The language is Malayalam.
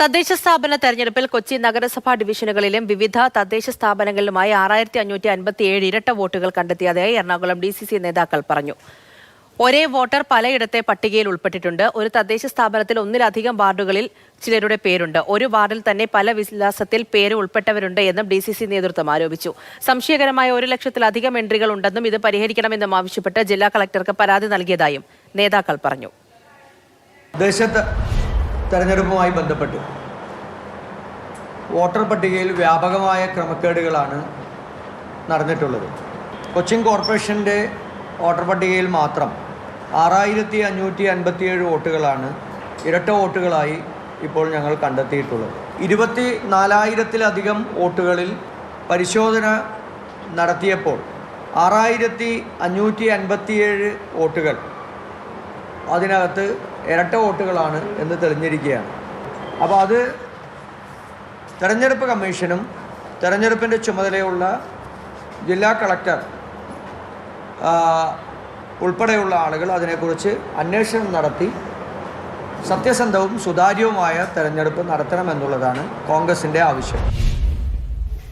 തദ്ദേശ സ്ഥാപന തെരഞ്ഞെടുപ്പിൽ കൊച്ചി നഗരസഭാ ഡിവിഷനുകളിലും വിവിധ തദ്ദേശ സ്ഥാപനങ്ങളിലുമായി 6557 ഇരട്ട വോട്ടുകൾ കണ്ടെത്തിയതായി എറണാകുളം DCC നേതാക്കൾ പറഞ്ഞു. ഒരേ വോട്ടർ പലയിടത്തെ പട്ടികയിൽ ഉൾപ്പെട്ടിട്ടുണ്ട്. ഒരു തദ്ദേശ സ്ഥാപനത്തിൽ ഒന്നിലധികം വാർഡുകളിൽ ചിലരുടെ പേരുണ്ട്. ഒരു വാർഡിൽ തന്നെ പല വിലാസത്തിൽ പേര് ഉൾപ്പെട്ടവരുണ്ട് എന്നും DCC നേതൃത്വം ആരോപിച്ചു. സംശയകരമായ 1 ലക്ഷത്തിലധികം എൻട്രികൾ ഉണ്ടെന്നും ഇത് പരിഹരിക്കണമെന്നും ആവശ്യപ്പെട്ട് ജില്ലാ കളക്ടർക്ക് പരാതി നൽകിയതായും നേതാക്കൾ പറഞ്ഞു. തെരഞ്ഞെടുപ്പുമായി ബന്ധപ്പെട്ട് വോട്ടർ പട്ടികയിൽ വ്യാപകമായ ക്രമക്കേടുകളാണ് നടന്നിട്ടുള്ളത്. കൊച്ചിൻ കോർപ്പറേഷൻ്റെ വോട്ടർ പട്ടികയിൽ മാത്രം 6557 വോട്ടുകളാണ് ഇരട്ട വോട്ടുകളായി ഇപ്പോൾ ഞങ്ങൾ കണ്ടെത്തിയിട്ടുള്ളത്. 24,000-ലധികം വോട്ടുകളിൽ പരിശോധന നടത്തിയപ്പോൾ 6557 വോട്ടുകൾ അതിനകത്ത് ഇരട്ട വോട്ടുകളാണ് എന്ന് തെളിഞ്ഞിരിക്കുകയാണ്. അപ്പോൾ അത് തെരഞ്ഞെടുപ്പ് കമ്മീഷനും തെരഞ്ഞെടുപ്പിൻ്റെ ചുമതലയുള്ള ജില്ലാ കളക്ടർ ഉൾപ്പെടെയുള്ള ആളുകൾ അതിനെക്കുറിച്ച് അന്വേഷണം നടത്തി സത്യസന്ധവും സുതാര്യവുമായ തെരഞ്ഞെടുപ്പ് നടത്തണമെന്നുള്ളതാണ് കോൺഗ്രസിൻ്റെ ആവശ്യം.